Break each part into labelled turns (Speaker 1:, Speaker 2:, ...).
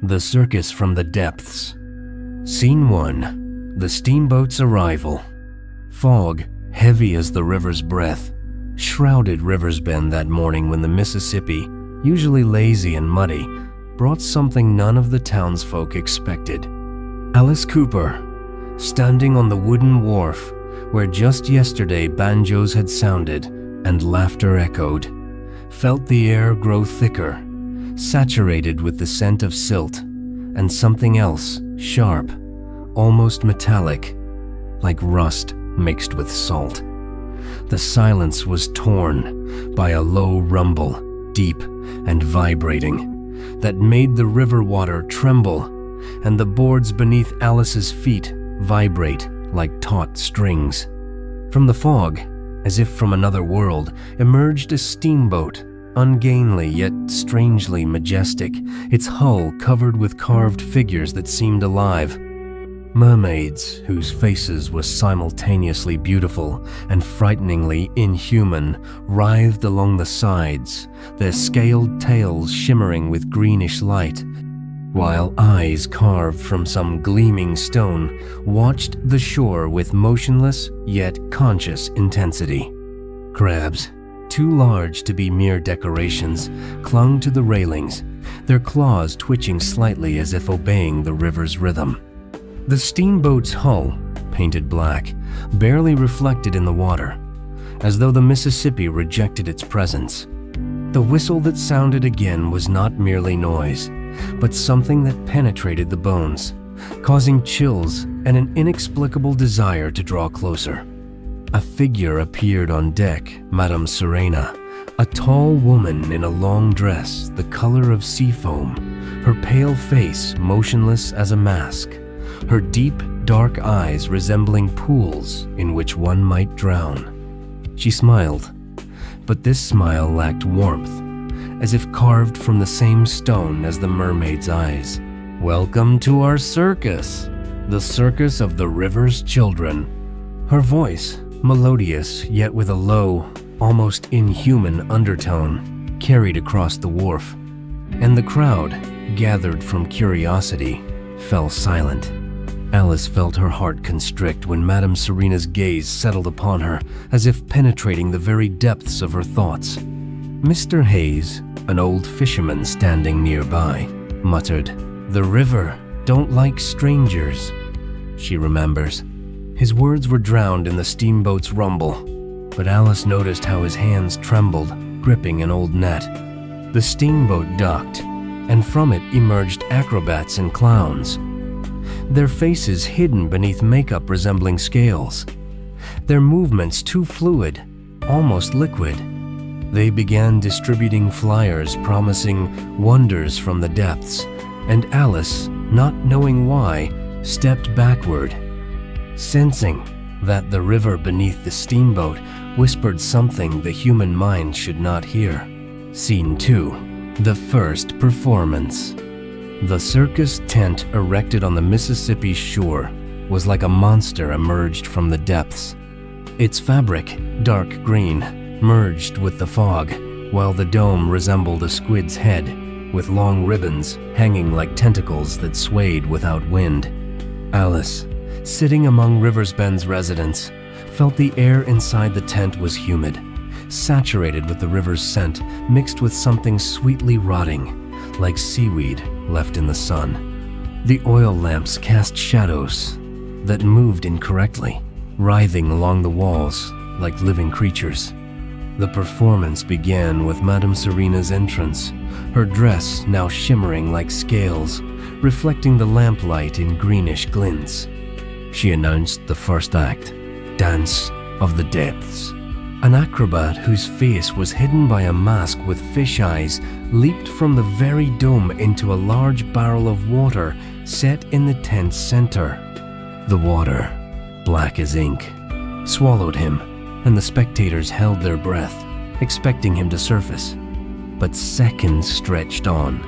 Speaker 1: The Circus from the Depths. Scene 1. The steamboat's arrival. Fog, heavy as the river's breath, shrouded Riversbend that morning when the Mississippi, usually lazy and muddy, brought something none of the townsfolk expected. Alice Cooper, standing on the wooden wharf where just yesterday banjos had sounded and laughter echoed, felt the air grow thicker, saturated with the scent of silt and something else, sharp, almost metallic, like rust mixed with salt. The silence was torn by a low rumble, deep and vibrating, that made the river water tremble and the boards beneath Alice's feet vibrate like taut strings. From the fog, as if from another world, emerged a steamboat, ungainly yet strangely majestic, its hull covered with carved figures that seemed alive. Mermaids, whose faces were simultaneously beautiful and frighteningly inhuman, writhed along the sides, their scaled tails shimmering with greenish light, while eyes carved from some gleaming stone watched the shore with motionless yet conscious intensity. Crabs, too large to be mere decorations, clung to the railings, their claws twitching slightly as if obeying the river's rhythm. The steamboat's hull, painted black, barely reflected in the water, as though the Mississippi rejected its presence. The whistle that sounded again was not merely noise, but something that penetrated the bones, causing chills and an inexplicable desire to draw closer. A figure appeared on deck, Madame Serena, a tall woman in a long dress the color of seafoam, her pale face motionless as a mask, her deep, dark eyes resembling pools in which one might drown. She smiled, but this smile lacked warmth, as if carved from the same stone as the mermaid's eyes. "Welcome to our circus, the circus of the river's children." Her voice, melodious yet with a low, almost inhuman undertone, carried across the wharf, and the crowd, gathered from curiosity, fell silent. Alice felt her heart constrict when Madame Serena's gaze settled upon her, as if penetrating the very depths of her thoughts. Mr. Hayes, an old fisherman standing nearby, muttered, "The river don't like strangers," she remembers. His words were drowned in the steamboat's rumble, but Alice noticed how his hands trembled, gripping an old net. The steamboat docked, and from it emerged acrobats and clowns, their faces hidden beneath makeup resembling scales, their movements too fluid, almost liquid. They began distributing flyers promising wonders from the depths, and Alice, not knowing why, stepped backward, sensing that the river beneath the steamboat whispered something the human mind should not hear. Scene 2. The first performance. The circus tent erected on the Mississippi's shore was like a monster emerged from the depths. Its fabric, dark green, merged with the fog, while the dome resembled a squid's head, with long ribbons hanging like tentacles that swayed without wind. Alice, sitting among Riversbend's residents, felt the air inside the tent was humid, saturated with the river's scent mixed with something sweetly rotting, like seaweed left in the sun. The oil lamps cast shadows that moved incorrectly, writhing along the walls like living creatures. The performance began with Madame Serena's entrance, her dress now shimmering like scales, reflecting the lamplight in greenish glints. She announced the first act, Dance of the Depths. An acrobat whose face was hidden by a mask with fish eyes leaped from the very dome into a large barrel of water set in the tent's center. The water, black as ink, swallowed him, and the spectators held their breath, expecting him to surface. But seconds stretched on,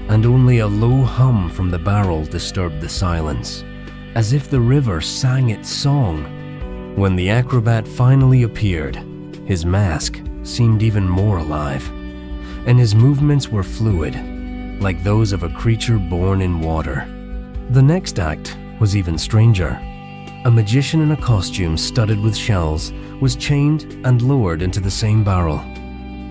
Speaker 1: and only a low hum from the barrel disturbed the silence, as if the river sang its song. When the acrobat finally appeared, his mask seemed even more alive, and his movements were fluid, like those of a creature born in water. The next act was even stranger. A magician in a costume studded with shells was chained and lowered into the same barrel.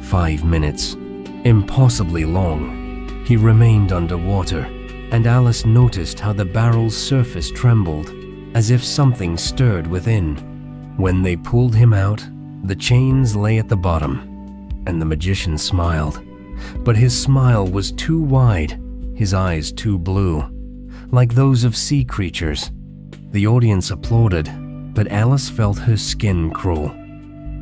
Speaker 1: 5 minutes. Impossibly long. He remained underwater, and Alice noticed how the barrel's surface trembled, as if something stirred within. When they pulled him out, the chains lay at the bottom, and the magician smiled. But his smile was too wide, his eyes too blue, like those of sea creatures. The audience applauded, but Alice felt her skin crawl.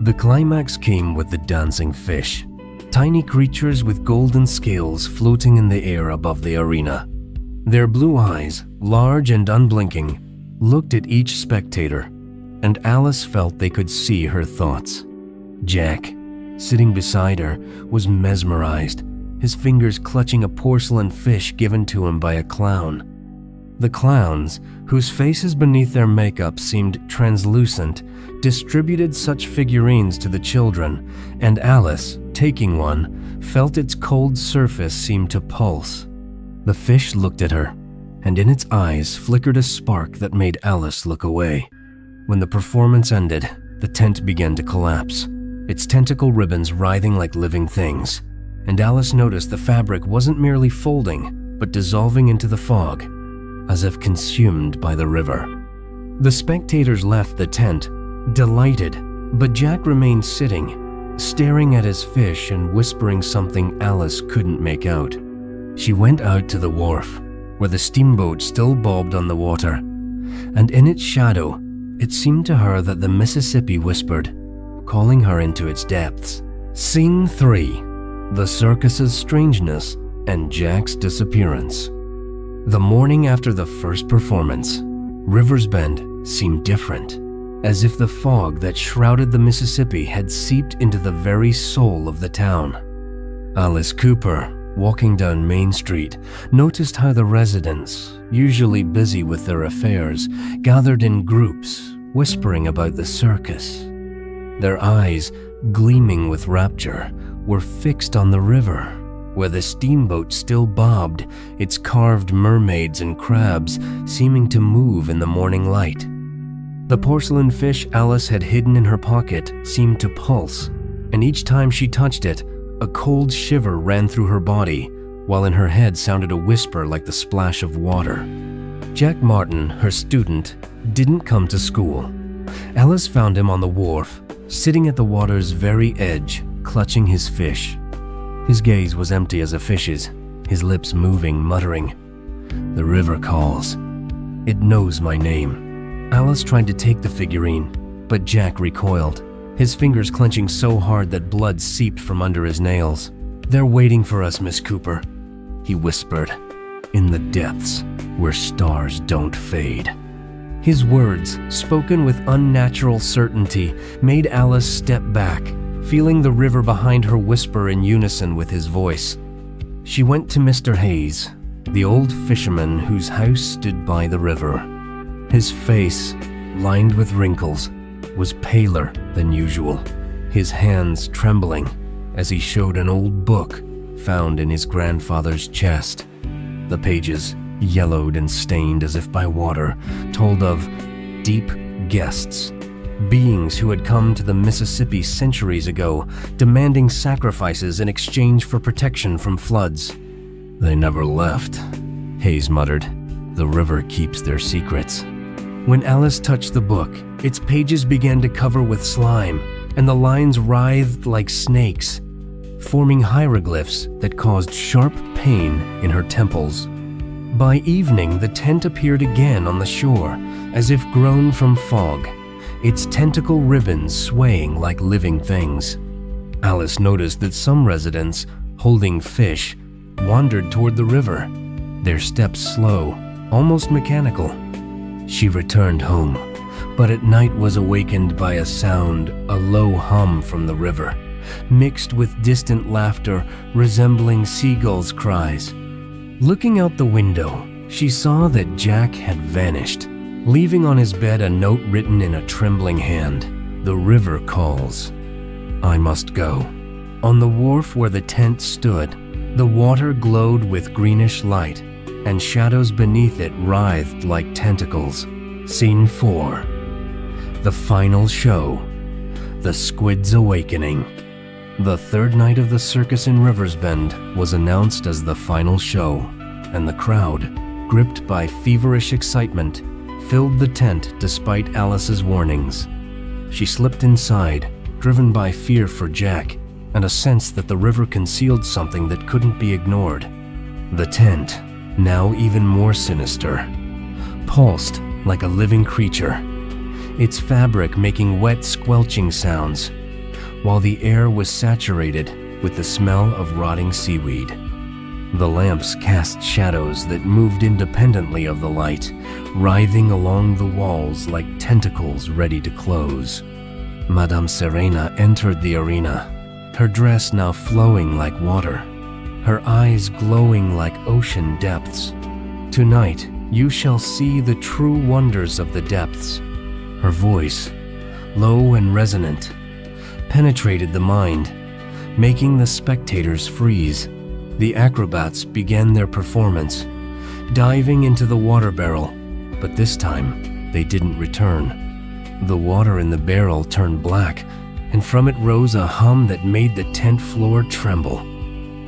Speaker 1: The climax came with the dancing fish, tiny creatures with golden scales floating in the air above the arena. Their blue eyes, large and unblinking, looked at each spectator, and Alice felt they could see her thoughts. Jack, sitting beside her, was mesmerized, his fingers clutching a porcelain fish given to him by a clown. The clowns, whose faces beneath their makeup seemed translucent, distributed such figurines to the children, and Alice, taking one, felt its cold surface seem to pulse. The fish looked at her, and in its eyes flickered a spark that made Alice look away. When the performance ended, the tent began to collapse, its tentacle ribbons writhing like living things, and Alice noticed the fabric wasn't merely folding, but dissolving into the fog, as if consumed by the river. The spectators left the tent, delighted, but Jack remained sitting, staring at his fish and whispering something Alice couldn't make out. She went out to the wharf, where the steamboat still bobbed on the water, and in its shadow, it seemed to her that the Mississippi whispered, calling her into its depths. Scene 3. The circus's strangeness and Jack's disappearance. The morning after the first performance, Riversbend seemed different, as if the fog that shrouded the Mississippi had seeped into the very soul of the town. Alice Cooper, walking down Main Street, noticed how the residents, usually busy with their affairs, gathered in groups, whispering about the circus. Their eyes, gleaming with rapture, were fixed on the river, where the steamboat still bobbed, its carved mermaids and crabs seeming to move in the morning light. The porcelain fish Alice had hidden in her pocket seemed to pulse, and each time she touched it, a cold shiver ran through her body, while in her head sounded a whisper like the splash of water. Jack Martin, her student, didn't come to school. Alice found him on the wharf, sitting at the water's very edge, clutching his fish. His gaze was empty as a fish's, his lips moving, muttering, "The river calls. It knows my name." Alice tried to take the figurine, but Jack recoiled, his fingers clenching so hard that blood seeped from under his nails. "They're waiting for us, Miss Cooper," he whispered, "in the depths where stars don't fade." His words, spoken with unnatural certainty, made Alice step back, feeling the river behind her whisper in unison with his voice. She went to Mr. Hayes, the old fisherman whose house stood by the river. His face, lined with wrinkles, was paler than usual, his hands trembling as he showed an old book found in his grandfather's chest. The pages, yellowed and stained as if by water, told of deep guests, beings who had come to the Mississippi centuries ago, demanding sacrifices in exchange for protection from floods. "They never left," Hayes muttered. "The river keeps their secrets." When Alice touched the book, its pages began to cover with slime, and the lines writhed like snakes, forming hieroglyphs that caused sharp pain in her temples. By evening, the tent appeared again on the shore, as if grown from fog, its tentacle ribbons swaying like living things. Alice noticed that some residents, holding fish, wandered toward the river, their steps slow, almost mechanical. She returned home, but at night was awakened by a sound, a low hum from the river, mixed with distant laughter resembling seagulls' cries. Looking out the window, she saw that Jack had vanished, leaving on his bed a note written in a trembling hand. "The river calls. I must go." On the wharf where the tent stood, The water glowed with greenish light, and shadows beneath it writhed like tentacles. Scene 4. The final show. The Squid's Awakening. The third night of the circus in Riversbend was announced as the final show, and the crowd, gripped by feverish excitement, filled the tent despite Alice's warnings. She slipped inside, driven by fear for Jack and a sense that the river concealed something that couldn't be ignored. The tent, now even more sinister, pulsed like a living creature, its fabric making wet, squelching sounds, while the air was saturated with the smell of rotting seaweed. The lamps cast shadows that moved independently of the light, writhing along the walls like tentacles ready to close. Madame Serena entered the arena, her dress now flowing like water, her eyes glowing like ocean depths. Tonight, you shall see the true wonders of the depths. Her voice, low and resonant, penetrated the mind, making the spectators freeze. The acrobats began their performance, diving into the water barrel, but this time they didn't return. The water in the barrel turned black, and from it rose a hum that made the tent floor tremble.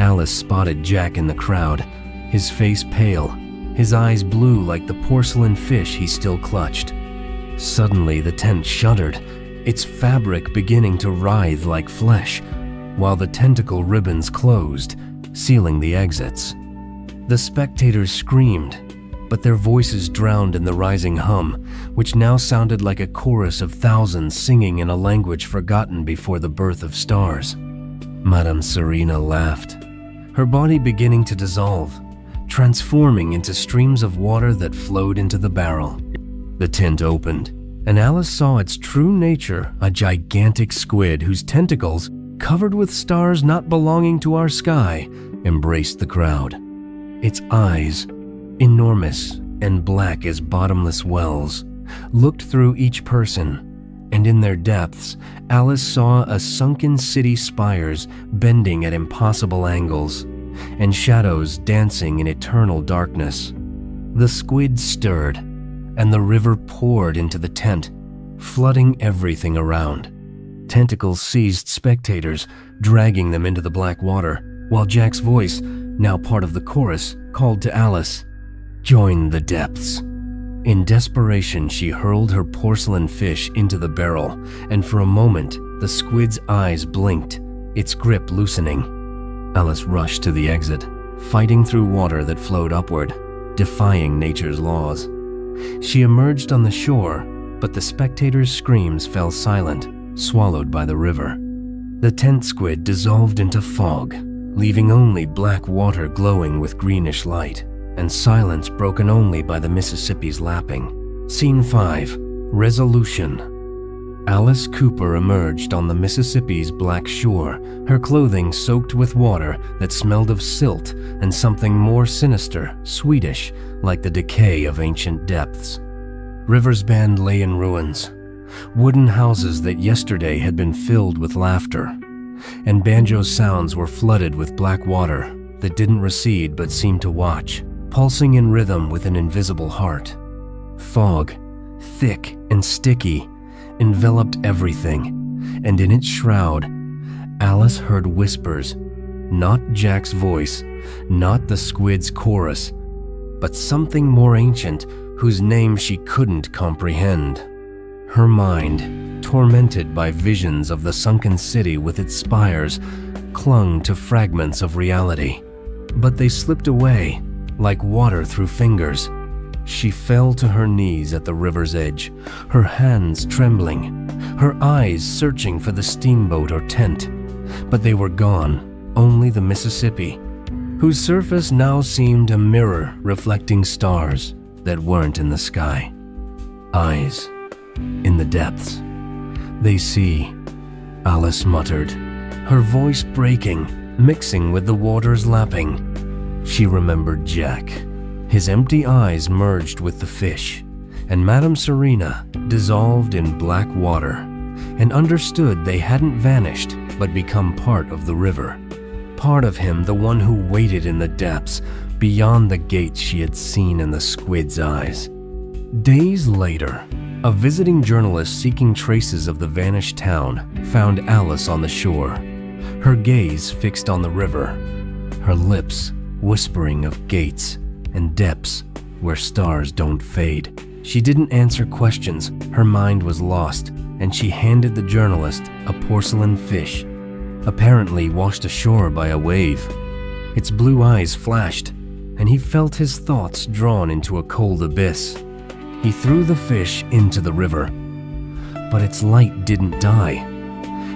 Speaker 1: Alice spotted Jack in the crowd, his face pale, his eyes blue like the porcelain fish he still clutched. Suddenly the tent shuddered, its fabric beginning to writhe like flesh, while the tentacle ribbons closed, sealing the exits. The spectators screamed, but their voices drowned in the rising hum, which now sounded like a chorus of thousands singing in a language forgotten before the birth of stars. Madame Serena laughed, her body beginning to dissolve, transforming into streams of water that flowed into the barrel. The tent opened, and Alice saw its true nature, a gigantic squid whose tentacles, covered with stars not belonging to our sky, embraced the crowd. Its eyes, enormous and black as bottomless wells, looked through each person, and in their depths, Alice saw a sunken city spires bending at impossible angles, and shadows dancing in eternal darkness. The squid stirred, and the river poured into the tent, flooding everything around. Tentacles seized spectators, dragging them into the black water, while Jack's voice, now part of the chorus, called to Alice, "Join the depths." In desperation, she hurled her porcelain fish into the barrel, and for a moment, the squid's eyes blinked, its grip loosening. Alice rushed to the exit, fighting through water that flowed upward, defying nature's laws. She emerged on the shore, but the spectators' screams fell silent, swallowed by the river. The tent squid dissolved into fog, leaving only black water glowing with greenish light, and silence broken only by the Mississippi's lapping. Scene 5. Resolution. Alice Cooper emerged on the Mississippi's black shore, her clothing soaked with water that smelled of silt and something more sinister, Swedish, like the decay of ancient depths. Riversbend lay in ruins, wooden houses that yesterday had been filled with laughter, and banjo sounds were flooded with black water that didn't recede but seemed to watch, pulsing in rhythm with an invisible heart. Fog, thick and sticky, enveloped everything, and in its shroud, Alice heard whispers, not Jack's voice, not the squid's chorus, but something more ancient whose name she couldn't comprehend. Her mind, tormented by visions of the sunken city with its spires, clung to fragments of reality, but they slipped away like water through fingers. She fell to her knees at the river's edge, her hands trembling, her eyes searching for the steamboat or tent, but they were gone, only the Mississippi, whose surface now seemed a mirror reflecting stars that weren't in the sky. Eyes in the depths. "They see," Alice muttered, her voice breaking, mixing with the water's lapping. She remembered Jack. His empty eyes merged with the fish, and Madame Serena dissolved in black water, and understood they hadn't vanished but become part of the river. part of him the one who waited in the depths, beyond the gates she had seen in the squid's eyes. Days later, a visiting journalist seeking traces of the vanished town found Alice on the shore, her gaze fixed on the river, her lips whispering of gates and depths where stars don't fade. She didn't answer questions, her mind was lost, and she handed the journalist a porcelain fish, apparently washed ashore by a wave. Its blue eyes flashed, and he felt his thoughts drawn into a cold abyss. He threw the fish into the river, but its light didn't die,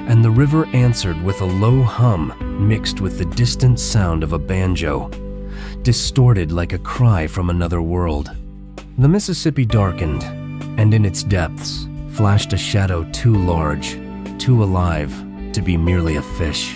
Speaker 1: and the river answered with a low hum mixed with the distant sound of a banjo, distorted like a cry from another world. The Mississippi darkened, and in its depths flashed a shadow too large, too alive to be merely a fish.